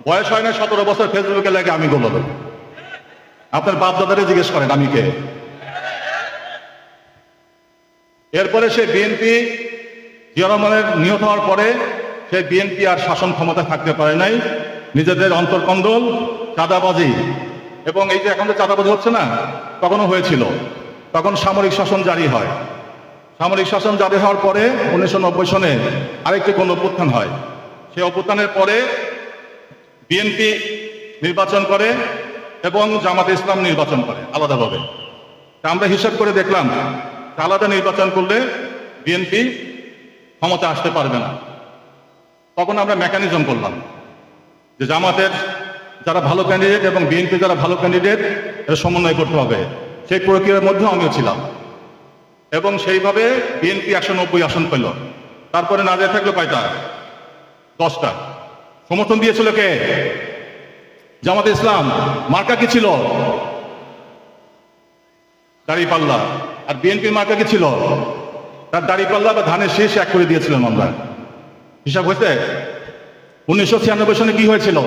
বয়স হয় না 17 বছর, ফেসবুকে লাগে আমি গোল। আপনার বাপ দাদারে জিজ্ঞেস করেন আমি কে। এরপরে সে বিএনপি জিয়া রহমানের নিহত হওয়ার পরে সে বিএনপি আর শাসন ক্ষমতা থাকতে পারে নাই। নিজেদের অন্তর্কন্দল, চাঁদাবাজি, এবং এই যে এখন যে চাঁদাবাজি হচ্ছে না, তখনও হয়েছিল। তখন সামরিক শাসন জারি হয়। সামরিক শাসন জারি হওয়ার পরে 1990 সনে আরেকটি গণ অভ্যুত্থান হয়। সেই অভ্যুত্থানের পরে বিএনপি নির্বাচন করে এবং জামাতে ইসলাম নির্বাচন করে আলাদাভাবে। আমরা হিসাব করে দেখলাম আলাদা নির্বাচন করলে বিএনপি ক্ষমতা আসতে পারবে না। তখন আমরা মেকানিজম করলাম যে জামাতের যারা ভালো ক্যান্ডিডেট এবং বিএনপি যারা ভালো ক্যান্ডিডেট এর সমন্বয় করতে হবে। সেই প্রক্রিয়ার মধ্যে আমিও ছিলাম এবং সেইভাবে বিএনপি 190 আসন পেল। তারপরে না যায় থাকলো কয়টা? 10টা। সমর্থন দিয়েছিল কে? জামাতে ইসলাম। মার্কা কি ছিল? দাঁড়িপাল্লা। আর বিএনপির মার্কা কি ছিল? তার দাঁড়িপাল্লা বা ধানের শীষ এক করে দিয়েছিলাম আমরা। হিসাব হয়েছে? 1996 সনে কি হয়েছিল?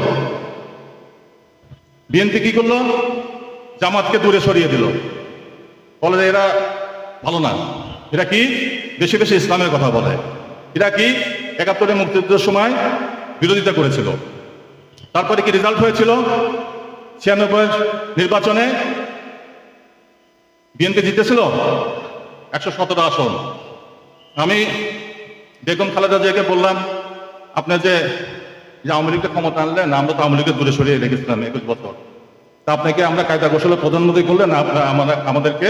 বিএনপি কি করলো? জামাতকে দূরে সরিয়ে দিল। বলে যে এরা ভালো না। এরা কি বেশি বেশি ইসলামের কথা বলে। এরা কি 71-এ মুক্তিযুদ্ধের সময় বিরোধিতা করেছিল। তারপরে কি রেজাল্ট হয়েছিল? 96 নির্বাচনে বিএনপি জিতেছিল 117 আসন। আমি বেগম খালেদা জিয়াকে বললাম, আপনি যে আওয়ামী লীগকে ক্ষমতা আনলেন, আমরা তো আওয়ামী লীগকে দূরে সরিয়ে রেখেছিলাম 21 বছর, তা আপনাকে আমরা কায়দা কৌশলে প্রধানমন্ত্রী করলেন, আমাদেরকে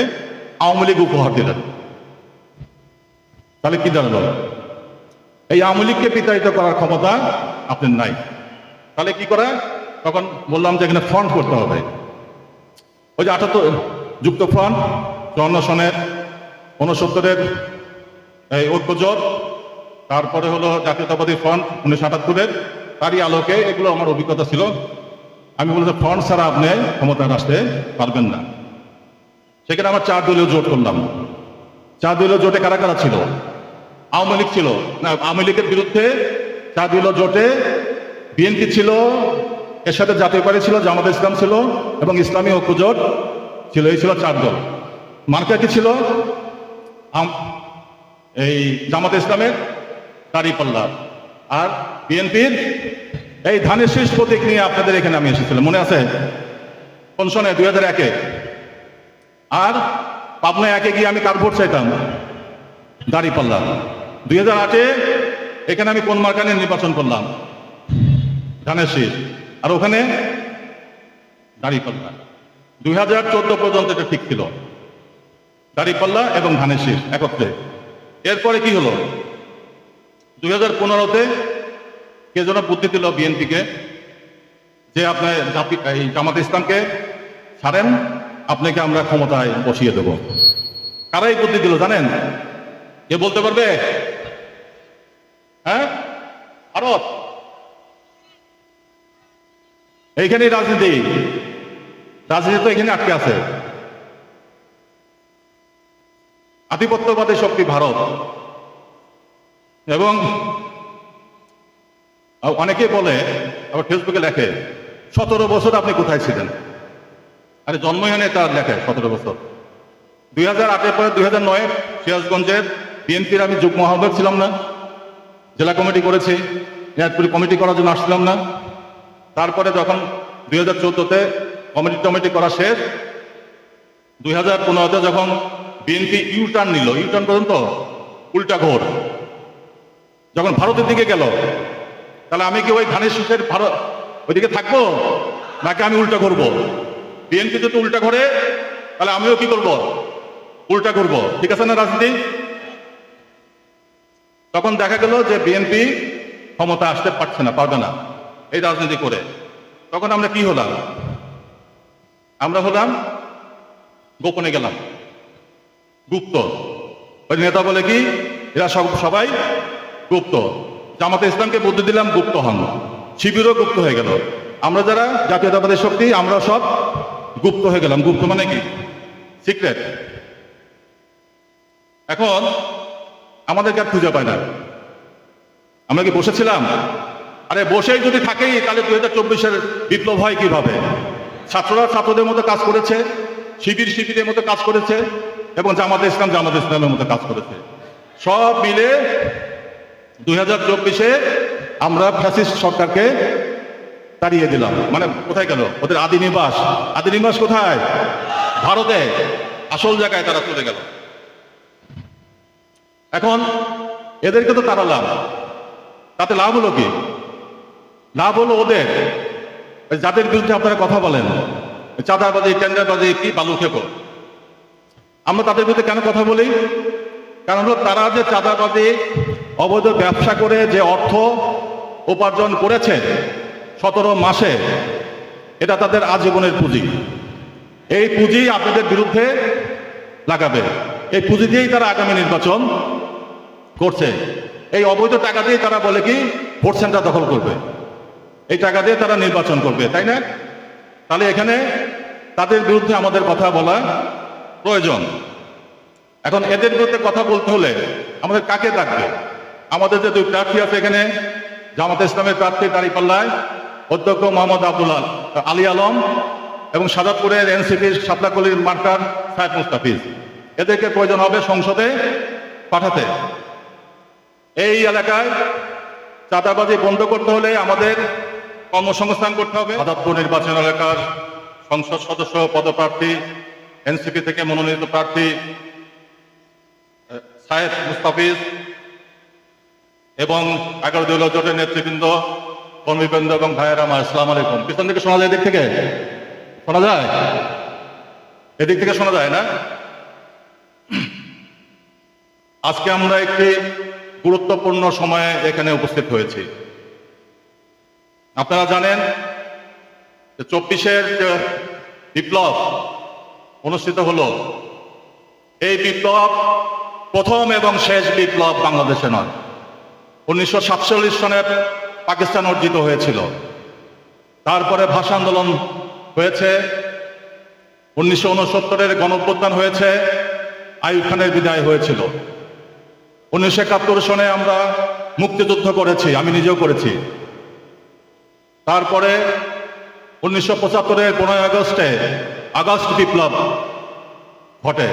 আওয়ামী লীগ উপহার দিলেন। তাহলে কি দাঁড়ালো? এই আওয়ামী লীগকে বিতাড়িত করার ক্ষমতা আপনার নাই। তাহলে কি করা? তখন বললাম যে এখানে ফ্রন্ট করতে হবে। ওই যে 78 যুক্ত ফ্রন্ট, 54 সনের 69-এর এই ঐক্যজোট, তারপরে হলো জাতীয়তাবাদী ফ্রন্ট 1978-এর, তারই আলোকে এগুলো আমার অভিজ্ঞতা ছিল। আমি বললাম ফ্রন্ট ছাড়া আপনি ক্ষমতায় আসতে পারবেন না। সেখানে আমার 4 দলীয় জোট করলাম। 4 দলীয় জোটে কারা কারা ছিল? আওয়ামী লীগ ছিল না, আওয়ামী লীগের বিরুদ্ধে 4 দলীয় জোটে বিএনপি ছিল, এর সাথে জাতীয় পার্টি ছিল, জামাতে ইসলাম ছিল এবং ইসলামী ঐক্যজোট ছিল। এই ছিল 4 দল। মার্কা কি ছিল? এই জামাতে ইসলামের দাঁড়িপাল্লা আর বিএনপির এই ধানের শীষ প্রতীক নিয়ে আপনাদের এখানে আমি এসেছিলাম, মনে আছে? কোন সনে? 2001-এ। আর পাবনায় 1-এ গিয়ে আমি কার ভোট চাইতাম? দাঁড়িপাল্লা। 2008-এ এখানে আমি কোন মার্কা নিয়ে নির্বাচন করলাম? ধানের শীষ। আর ওখানে দাঁড়িপাল্লা। 2014 পর্যন্ত এটা ঠিক ছিল, দাঁড়িপাল্লা এবং ধানের শীষ একত্রে। এরপরে কি হলো? 2015-তে কে যেন বুদ্ধি দিল বিএনপিকে যে আপনার এই জামাতে ইসলামকে ছাড়েন, আপনাকে আমরা ক্ষমতায় বসিয়ে দেব। কারাই বুদ্ধি দিল জানেন? কে বলতে পারবে? হ্যাঁ, ভারত। এইখানেই রাজনীতি তো এখানে আটকে আছে। আধিপত্যবাদী শক্তি ভারত। এবং অনেকে বলে, আবার ফেসবুকে লেখে 17 বছর আপনি কোথায় ছিলেন? আরে জন্মই হয় না তার লেখে 17 বছর। 2008-এর পরে 2009-এ সিরাজগঞ্জের বিএনপির আমি যুগ্ম আহ্বায়ক ছিলাম না? জেলা কমিটি করেছি, এয়ারপুরি কমিটি করার জন্য আসছিলাম না? তারপরে যখন 2014-তে কমিটি করা শেষ, 2015-তে যখন বিএনপি ইউটার্ন নিল, ইউটার্ন পর্যন্ত উল্টা ঘোর, যখন ভারতের দিকে গেল, তাহলে আমি কি ওই ধানের শীষের ভারত ওইদিকে থাকবো নাকি আমি উল্টা ঘুরবো? বিএনপি যদি উল্টা ঘোরে তাহলে আমিও কি করব? উল্টা ঘুরবো। ঠিক আছে না রাজনীতি? তখন দেখা গেল যে বিএনপি ক্ষমতা আসতে পারবে না এই রাজনীতি করে। তখন আমরা কি হলাম? আমরা হলাম গোপনে গেলাম, গুপ্ত। ওই নেতা বলে কি এরা সবাই গুপ্ত। জামাতে ইসলামকে বুদ্ধি দিলাম গুপ্ত হন, শিবিরও গুপ্ত হয়ে গেল। আমরা যারা জাতীয়তাবাদী শক্তি আমরা সব গুপ্ত হয়ে গেলাম। গুপ্ত মানে কি? সিক্রেট। এখন আমাদেরকে আর খুঁজে পায় না। আমরা কি বসেছিলাম আরে বসেই যদি থাকেই তাহলে 2024-এর বিপ্লব হয় কিভাবে? ছাত্ররা ছাত্রদের মতো কাজ করেছে, শিবির শিবিরের মতো কাজ করেছে, এবং জামাতে ইসলামের মতো কাজ করেছে। সব মিলে 2024-এ আমরা ফ্যাসিস্ট সরকারকে তাড়িয়ে দিলাম। মানে কোথায় গেল ওদের আদি নিবাস কোথায়? ভারতে, আসল জায়গায় তারা চলে গেল। এখন এদেরকে তো তাড়ালাম, তাতে লাভ হলো কি? লাভ হলো ওদের যাদের বিরুদ্ধে আপনারা কথা বলেন, চাঁদাবাজি, টেন্ডারবাজি, কি বালু খেকো, আমরা তাদের বিরুদ্ধে কেন কথা বলি? কারণ হলো তারা যে চাঁদাবাজি, অবৈধ ব্যবসা করে যে অর্থ উপার্জন করেছে 17 মাসে, এটা তাদের আজীবনের পুঁজি। এই পুঁজি আপনাদের বিরুদ্ধে লাগাবে, এই পুঁজি দিয়েই তারা আগামী নির্বাচন করছে। এই অবৈধ টাকা দিয়ে তারা বলে কি ভোট সেন্টার দখল করবে, এই টাকা দিয়ে তারা নির্বাচন করবে, তাই না? তাহলে এখানে তাদের বিরুদ্ধে আমাদের কথা বলা প্রয়োজন। এখন এদের বিরুদ্ধে কথা বলতে হলে আমাদের কাকে ডাকবে? আমাদের যে দুই প্রার্থী আছে এখানে, জামাতে ইসলামের প্রার্থী দাঁড়িপাল্লায় অধ্যক্ষ মোহাম্মদ আলী আলম এবং সাজাদপুরের এনসিপির শাপলাকলির মার্কার সাহেব মুস্তাফিজ, এদেরকে প্রয়োজন হবে সংসদে পাঠাতে। এই এলাকায় চাঁদাবাজি বন্ধ করতে হলে আমাদের কর্মসংস্থান করতে হবে। সাজাদপুর নির্বাচন এলাকার সংসদ সদস্য পদপ্রার্থী এনসিপি থেকে মনোনীত প্রার্থী সাহেব মুস্তাফিজ এবং 11 দলীয় জোটের নেতৃবৃন্দ, কর্মীবৃন্দ এবং ভাইয়েরা আমার আসসালামু আলাইকুম। পিছন থেকে শোনা যায়, এদিক থেকে শোনা যায়, এদিক থেকে শোনা যায় না? আজকে আমরা একটি গুরুত্বপূর্ণ সময়ে এখানে উপস্থিত হয়েছি। আপনারা জানেন যে 24-এর যে বিপ্লব অনুষ্ঠিত হলো, এই বিপ্লব প্রথম এবং শেষ বিপ্লব বাংলাদেশে নয়। 1947 সনে পাকিস্তান অর্জিত হয়েছিল, তারপরে ভাষা আন্দোলন হয়েছে, 1969-এর গণঅভ্যুত্থান হয়েছে, আইয়ুব খানের বিদায় হয়েছিল। 1971 সনে আমরা মুক্তিযুদ্ধ করেছি, আমি নিজেও করেছি। তারপরে 1975-এর 15 আগস্টে আগস্ট বিপ্লব ঘটে।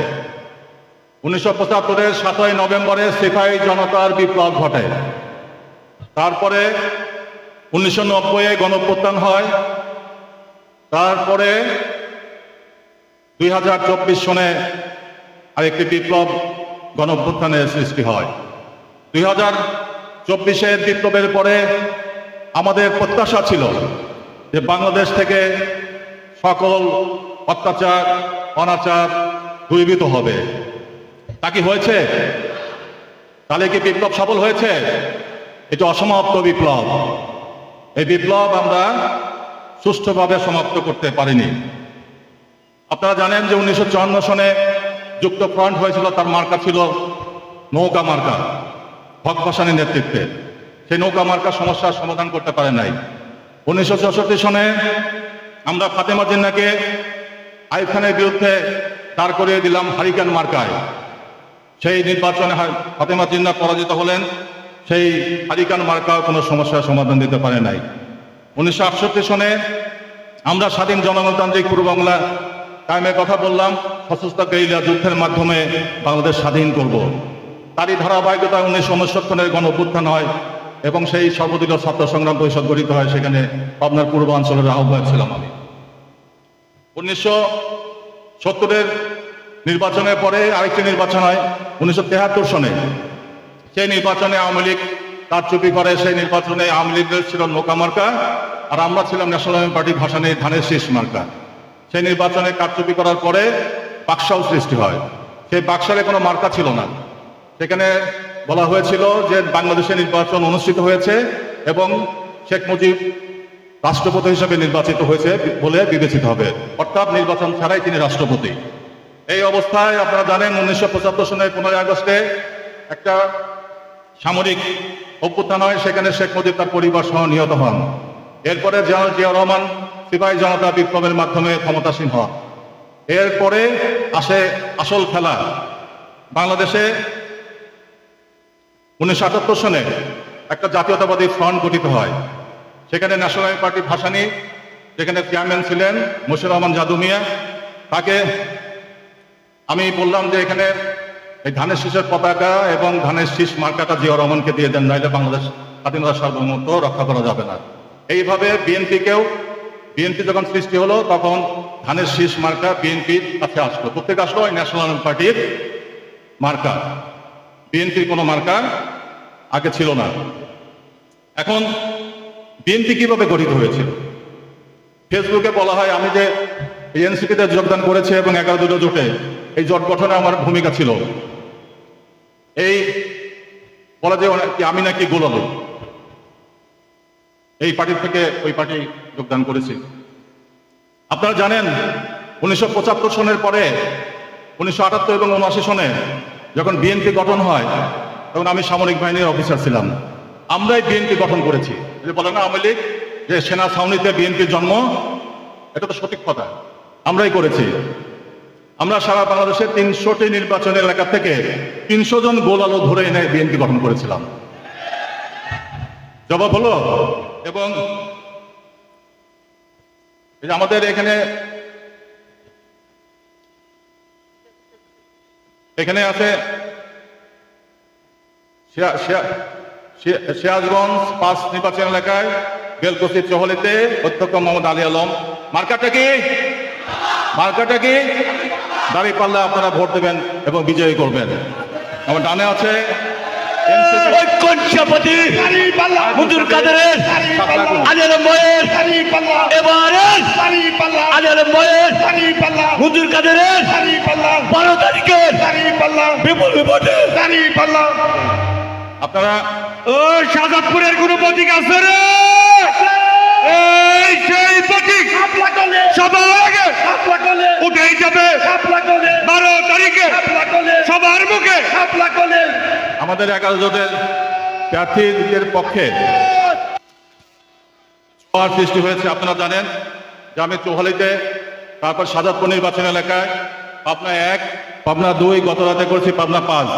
1975-এর 7ই নভেম্বরে সিপাহী জনতার বিপ্লব ঘটে। তারপরে 1990-এ গণঅভ্যুত্থান হয়। তারপরে 2024 সনে আরেকটি বিপ্লব গণঅভ্যুত্থানের সৃষ্টি হয়। 2024-এর বিপ্লবের পরে আমাদের প্রত্যাশা ছিল যে বাংলাদেশ থেকে সকল অত্যাচার, অনাচার দূরীভূত হবে। তা কি হয়েছে? তাহলে কি বিপ্লব সফল হয়েছে? এটা অসমাপ্ত বিপ্লব। এই বিপ্লব আমরা সুষ্ঠুভাবে সমাপ্ত করতে পারিনি। আপনারা জানেন যে 1954 সনে যুক্ত ফ্রন্ট হয়েছিল, তার মার্কা ছিল নৌকা মার্কা, হক ভাসানীর নেতৃত্বে। সেই নৌকা মার্কা সমস্যার সমাধান করতে পারে নাই। 1964 সনে আমরা ফাতেমা জিন্নাহকে আইয়ুব খানের বিরুদ্ধে দাঁড় করিয়ে দিলাম হারিকেন মার্কায়। সেই নির্বাচনে ফাতেমা জিন্নাহ পরাজিত হলেন, সেই হারিকেন মার্কাও কোনো সমস্যার সমাধান দিতে পারে নাই। 1968 সনে আমরা স্বাধীন জনগণতান্ত্রিক পূর্ব বাংলা কায়েমের কথা বললাম, সশস্ত্র গেরিলা যুদ্ধের মাধ্যমে বাংলাদেশ স্বাধীন করব। তারই ধারাবাহিকতায় 1969 সনের গণঅভ্যুত্থান হয় এবং সেই সর্বদলীয় ছাত্র সংগ্রাম পরিষদ গঠিত হয়। সেখানে পাবনার পূর্বাঞ্চলের আহ্বায়ক ছিলাম আমি। 1970-এর নির্বাচনের পরে আরেকটি নির্বাচন হয় 1973 সনে। সেই নির্বাচনে আওয়ামী লীগ কারচুপি করে। সেই নির্বাচনে আওয়ামী লীগের ছিল নৌকা মার্কা, আর আমরা ছিলাম ন্যাশনাল পার্টি ভাসানী ধানের শীষ মার্কা। সেই নির্বাচনে কারচুপি করার পরে বাকশাল সৃষ্টি হয়। সেই বাকশালে কোনো মার্কা ছিল না। সেখানে বলা হয়েছিল যে বাংলাদেশে নির্বাচন অনুষ্ঠিত হয়েছে এবং শেখ মুজিব রাষ্ট্রপতি হিসেবে নির্বাচিত হয়েছে বলে বিবেচিত হবে, অর্থাৎ নির্বাচন ছাড়াই তিনি রাষ্ট্রপতি। এই অবস্থায় আপনারা জানেন 1975 সনের 15 আগস্টে একটা সামরিক অভ্যুত্থান হয়। সেখানে শেখ মুজিব তার পরিবার সহ নিহত হন। এরপরে জিয়াউর রহমান সিপাহী জনতা বিপ্লবের মাধ্যমে ক্ষমতাসীন হন। এরপরে আসে আসল খেলা। বাংলাদেশে 1978 সনে একটা জাতীয়তাবাদী ফ্রন্ট গঠিত হয়। সেখানে ন্যাশনাল পার্টি ভাসানী, যেখানে চেয়ারম্যান ছিলেন মুশির রহমান জাদু মিয়া, তাকে আমি বললাম যে এখানে এই ধানের শীষের পতাকা এবং ধানের শীষ মার্কাটা জিয়া রহমানকে দিয়ে দেন, নাইলে বাংলাদেশ স্বাধীনতা সার্বভৌমত্ব রক্ষা করা যাবে না। এইভাবে বিএনপি যখন সৃষ্টি হলো তখন ধানের শীষ মার্কা বিএনপির কাছে আসলো, প্রত্যেক আসলো ওই ন্যাশনাল পার্টির মার্কা, বিএনপির কোনো মার্কা আগে ছিল না। এখন বিএনপি কিভাবে গঠিত হয়েছিল? ফেসবুকে বলা হয় আমি যে এনসিপিতে যোগদান করেছি এবং 11 জোটে এই জোট গঠনে আমার ভূমিকা ছিল, এই বলা যে আমি নাকি গোলালু এই পার্টি থেকে ওই পার্টি যোগদান করেছি। আপনারা জানেন 1975 সনের পরে 1978 এবং 79 সনে যখন বিএনপি গঠন হয় তখন আমি সামরিক বাহিনীর অফিসার ছিলাম। আমরাই বিএনপি গঠন করেছি। যে বলে না আওয়ামী লীগ যে সেনা ছাউনিতে বিএনপির জন্ম, এটা তো সঠিক কথা, আমরাই করেছি। আমরা সারা বাংলাদেশের 300টি নির্বাচনী এলাকা থেকে 300 জন গোলালো ধরে এনে বিএনপি গঠন করেছিলাম। জবাব হলো। এবং এই যে আমাদের এখানে আছে সিরাজগঞ্জ 5 নির্বাচন এলাকায় বেলকুচি চহলিতে অধ্যক্ষ মোহাম্মদ আলী আলম। মার্কাটা কি দাঁড়িপাল্লা, আপনারা ভোট দেবেন এবং বিজয়ী করবেন। আমার ডানে আছে আপনারা শাহজাদপুরের কোন প্রতীক আছে রে? সেই প্রতীক সবার আগে উঠেই যাবে 12 তারিখে সবার মুখে। আমাদের 11 জোটের প্রার্থীদের পক্ষে সৃষ্টি হয়েছে। আপনারা জানেন যে আমি চৌহালিতে, তারপর শাহজাদপুর নির্বাচন এলাকায় পাবনা 1, পাবনা 2, গত রাতে করেছি পাবনা 5,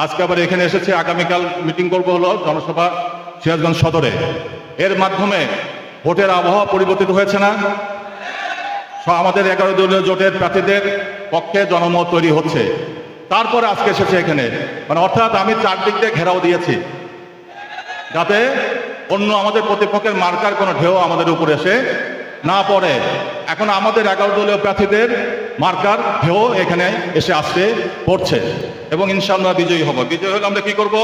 আজকে আবার এখানে এসেছি। আগামীকাল মিটিং করবো হলো জনসভা সিরাজগঞ্জ সদরে। এর মাধ্যমে ভোটের আবহাওয়া পরিবর্তিত হয়েছে না? আমাদের 11 দলীয় জোটের প্রার্থীদের পক্ষে জনমত তৈরি হচ্ছে। তারপরে আজকে এসেছে এখানে, মানে অর্থাৎ আমি চারদিক দিয়ে ঘেরাও দিয়েছি যাতে অন্য আমাদের প্রতিপক্ষের মার্কার কোনো ঢেউ আমাদের উপরে এসে না পড়ে। এখন আমাদের 11 দলীয় প্রার্থীদের মার্কার ঢেউ এখানে এসে আসতে পড়ছে এবং ইনশাআল্লাহ বিজয়ী হব। বিজয়ী হলে আমরা কি করব?